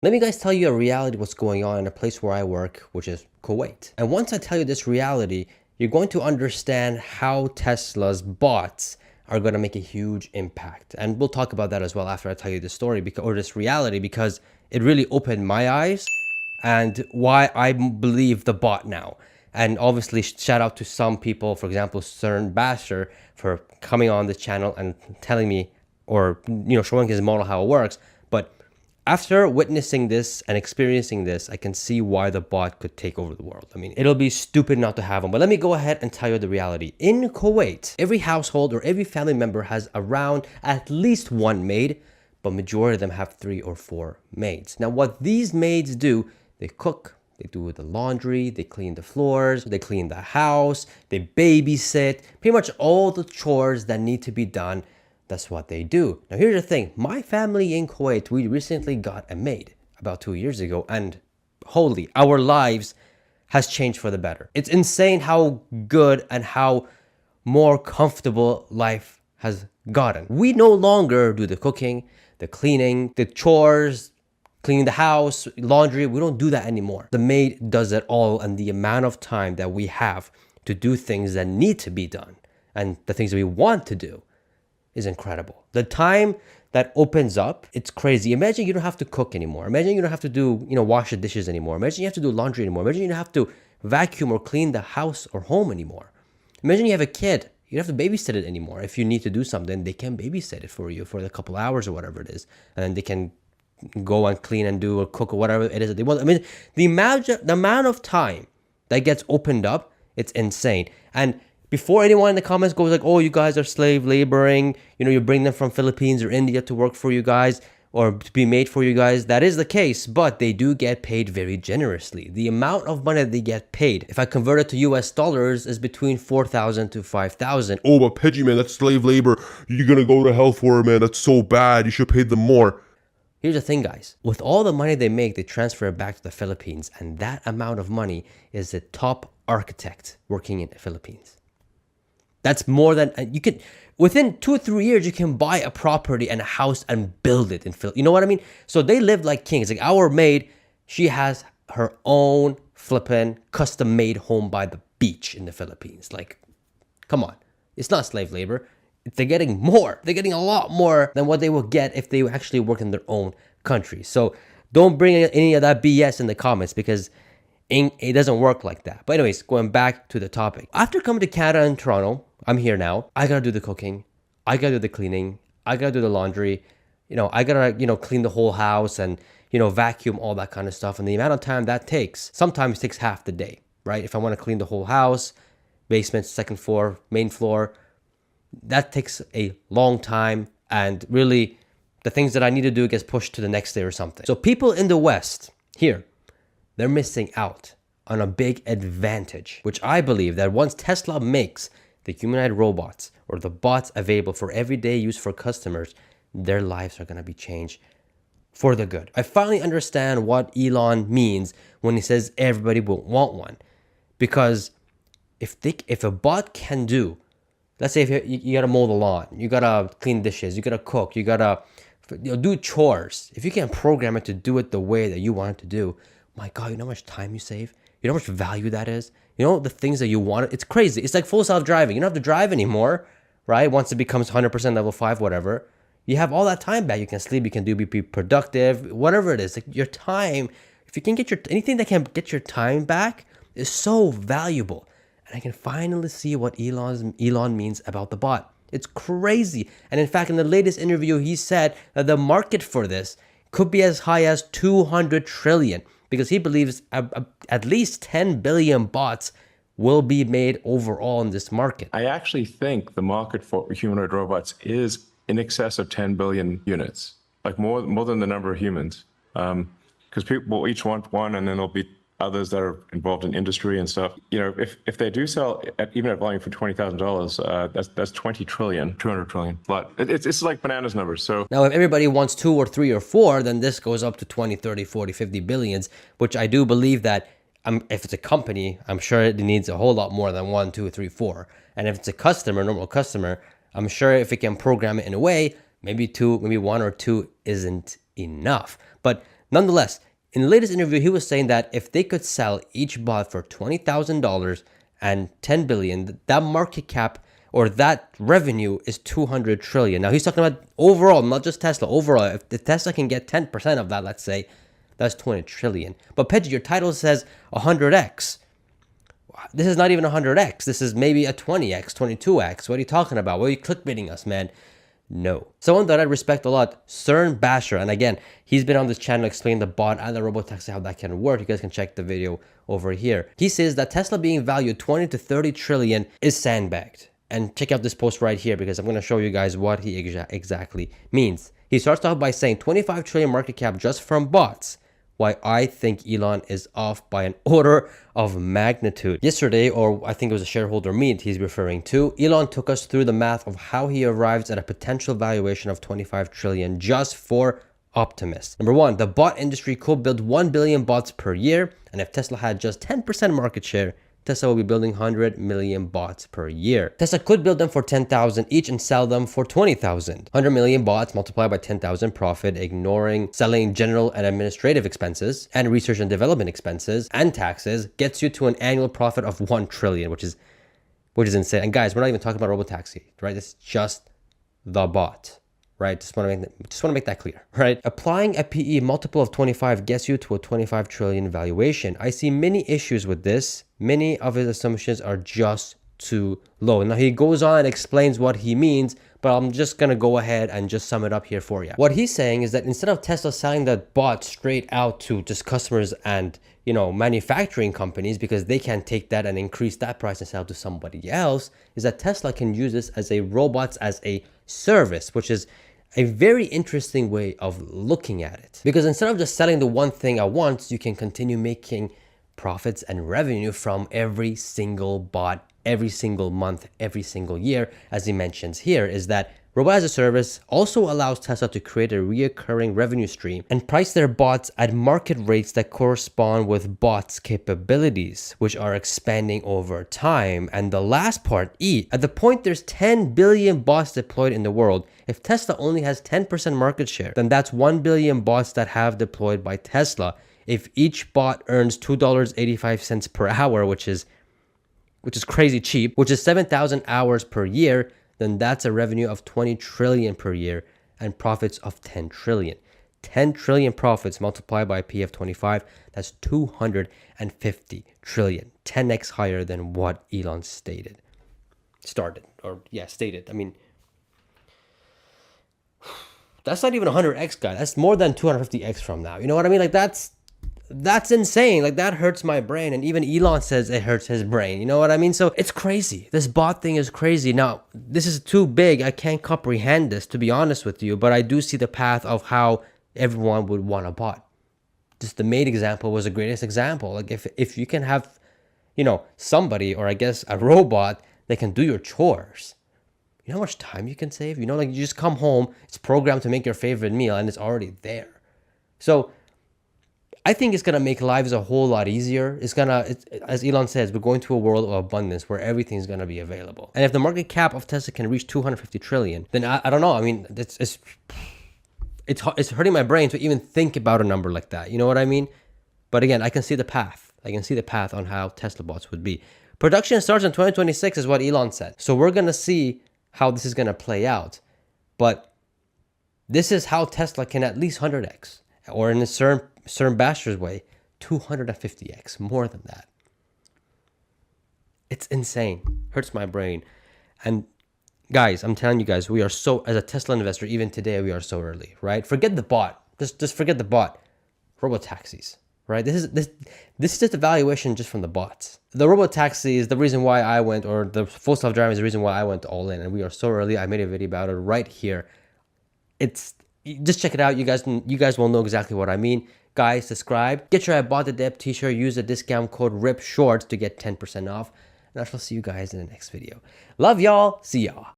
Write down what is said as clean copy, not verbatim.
Let me guys tell you a reality what's going on in a place where I work, which is Kuwait. And once I tell you this reality, you're going to understand how Tesla's bots are going to make a huge impact. And we'll talk about that as well after I tell you this story or this reality, because it really opened my eyes and why I believe the bot now. And obviously shout out to some people, for example, Cern Basher, for coming on this channel and telling me, or showing his model how it works. But after witnessing this and experiencing this, I can see why the bot could take over the world. I mean, it'll be stupid not to have them. But let me go ahead and tell you the reality. In Kuwait, every household or every family member has around at least one maid, but majority of them have 3 or 4 maids. Now, what these maids do, they cook, they do the laundry, they clean the floors, they clean the house, they babysit, pretty much all the chores that need to be done. That's what they do. Now, here's the thing. My family in Kuwait, we recently got a maid about 2 years ago, and holy, our lives has changed for the better. It's insane how good and how more comfortable life has gotten. We no longer do the cooking, the cleaning, the chores, cleaning the house, laundry. We don't do that anymore. The maid does it all, and the amount of time that we have to do things that need to be done and the things that we want to do is incredible. The time that opens up, it's crazy. Imagine you don't have to cook anymore. Imagine you don't have to do, wash the dishes anymore. Imagine you have to do laundry anymore. Imagine you don't have to vacuum or clean the house or home anymore. Imagine you have a kid. You don't have to babysit it anymore. If you need to do something, they can babysit it for you for a couple hours or whatever it is. And then they can go and clean and do or cook or whatever it is that they want. I mean, the amount of time that gets opened up, it's insane. And before anyone in the comments goes like, oh, you guys are slave laboring, you bring them from Philippines or India to work for you guys or to be made for you guys. That is the case, but they do get paid very generously. The amount of money that they get paid, if I convert it to US dollars, is between 4,000 to 5,000. Oh, but Pejjy, man, that's slave labor. You're gonna go to hell for it, man. That's so bad. You should pay them more. Here's the thing, guys. With all the money they make, they transfer it back to the Philippines. And that amount of money is the top architect working in the Philippines. That's more than you can. Within 2 or 3 years, you can buy a property and a house and build it in Phil. You know what I mean? So they live like kings. Like our maid, she has her own flippin' custom-made home by the beach in the Philippines. Like, come on, it's not slave labor. They're getting more. They're getting a lot more than what they would get if they actually work in their own country. So don't bring any of that BS in the comments, because it doesn't work like that. But anyways, going back to the topic. After coming to Canada and Toronto, I'm here now. I gotta do the cooking. I gotta do the cleaning. I gotta do the laundry. I gotta, clean the whole house and, vacuum, all that kind of stuff. And the amount of time that takes, sometimes takes half the day, right? If I want to clean the whole house, basement, second floor, main floor, that takes a long time. And really, the things that I need to do gets pushed to the next day or something. So people in the West here, they're missing out on a big advantage, which I believe that once Tesla makes the humanoid robots or the bots available for everyday use for customers, their lives are going to be changed for the good. I finally understand what Elon means when he says everybody will want one. Because if a bot can do, let's say if you got to mow the lawn, you got to clean dishes, you got to cook, you got to do chores. If you can program it to do it the way that you want it to do, my God, you know how much time you save? You know how much value that is? You know the things that you want? It's crazy. It's like full self-driving. You don't have to drive anymore, right? Once it becomes 100% level 5, whatever. You have all that time back. You can sleep, you can be productive, whatever it is. Like your time, if you can get anything that can get your time back is so valuable. And I can finally see what Elon means about the bot. It's crazy. And in fact, in the latest interview, he said that the market for this could be as high as 200 trillion. Because he believes at least 10 billion bots will be made overall in this market. I actually think the market for humanoid robots is in excess of 10 billion units, like more than the number of humans. Because people will each want one, and then there'll be others that are involved in industry and stuff. If they do sell even at volume for $20,000, that's 20 trillion, 200 trillion. But it's like bananas numbers. So now, if everybody wants 2 or 3 or 4, then this goes up to 20, 30, 40, 50 billions, which I do believe that if it's a company, I'm sure it needs a whole lot more than 1, 2, 3, 4. And if it's a customer, normal customer, I'm sure if it can program it in a way, maybe 1 or 2 isn't enough. But Nonetheless, in the latest interview, he was saying that if they could sell each bot for $20,000 and 10 billion, that market cap or that revenue is 200 trillion. Now he's talking about overall, not just Tesla, overall. If the Tesla can get 10% of that, let's say, that's 20 trillion. But Pejjy, your title says 100x. This is not even 100x. This is maybe a 20x, 22x. What are you talking about? What are you clickbaiting us, man? No. Someone that I respect a lot, CERN Basher, and again, he's been on this channel explaining the bot and the robotaxi, how that can work. You guys can check the video over here. He says that Tesla being valued 20 to 30 trillion is sandbagged. And check out this post right here because I'm going to show you guys what he exactly means. He starts off by saying 25 trillion market cap just from bots. Why I think Elon is off by an order of magnitude. Yesterday, or I think it was a shareholder meet he's referring to, Elon took us through the math of how he arrives at a potential valuation of 25 trillion just for optimists. Number one, the bot industry could build 1 billion bots per year. And if Tesla had just 10% market share, Tesla will be building 100 million bots per year. Tesla could build them for 10,000 each and sell them for 20,000. 100 million bots multiplied by 10,000 profit, ignoring selling general and administrative expenses and research and development expenses and taxes, gets you to an annual profit of 1 trillion, which is insane. And guys, we're not even talking about robotaxi, right? It's just the bot. Right? Just want to make that clear, right? Applying a PE multiple of 25 gets you to a 25 trillion valuation. I see many issues with this. Many of his assumptions are just too low. Now he goes on and explains what he means, but I'm just going to go ahead and just sum it up here for you. What he's saying is that instead of Tesla selling the bot straight out to just customers and, you know, manufacturing companies, because they can take that and increase that price and sell to somebody else, is that Tesla can use this as a robots as a service, which is a very interesting way of looking at it. Because instead of just selling the one thing at once, you can continue making profits and revenue from every single bot, every single month, every single year. As he mentions here, is that Robot as a Service also allows Tesla to create a reoccurring revenue stream and price their bots at market rates that correspond with bots' capabilities, which are expanding over time. And the last part, E, at the point there's 10 billion bots deployed in the world, if Tesla only has 10% market share, then that's 1 billion bots that have deployed by Tesla. If each bot earns $2.85 per hour, which is crazy cheap, which is 7,000 hours per year, then that's a revenue of 20 trillion per year and profits of 10 trillion. 10 trillion profits multiplied by a P of 25, that's 250 trillion. 10x higher than what Elon stated. I mean, that's not even 100x, guy. That's more than 250x from now. You know what I mean? Like that's insane. Like that hurts my brain. And even Elon says it hurts his brain. You know what I mean? So it's crazy. This bot thing is crazy. Now, this is too big. I can't comprehend this, to be honest with you. But I do see the path of how everyone would want a bot. Just the maid example was the greatest example. Like if you can have, you know, somebody, or I guess a robot that can do your chores. You know how much time you can save? You know, like you just come home, it's programmed to make your favorite meal and it's already there. So I think it's going to make lives a whole lot easier. It's as Elon says, we're going to a world of abundance where everything is going to be available. And if the market cap of Tesla can reach 250 trillion, then I don't know. I mean, it's hurting my brain to even think about a number like that. You know what I mean? But again, I can see the path. I can see the path on how Tesla bots would be. Production starts in 2026 is what Elon said. So we're going to see how this is going to play out. But this is how Tesla can at least 100x, or in a CERN Basher's way, 250x, more than that. It's insane. Hurts my brain. And guys, I'm telling you guys, we are so, as a Tesla investor, even today, we are so early, right? Forget the bot. Just forget the bot. Robotaxis, right? This is just a valuation just from the bots. The robotaxi is the reason why I went, or the full self-driving is the reason why I went all in. And we are so early. I made a video about it right here. Just check it out. You guys will know exactly what I mean. Guys, subscribe. Get your I Bought the Deb t-shirt. Use the discount code RIPSHORTS to get 10% off. And I shall see you guys in the next video. Love y'all. See y'all.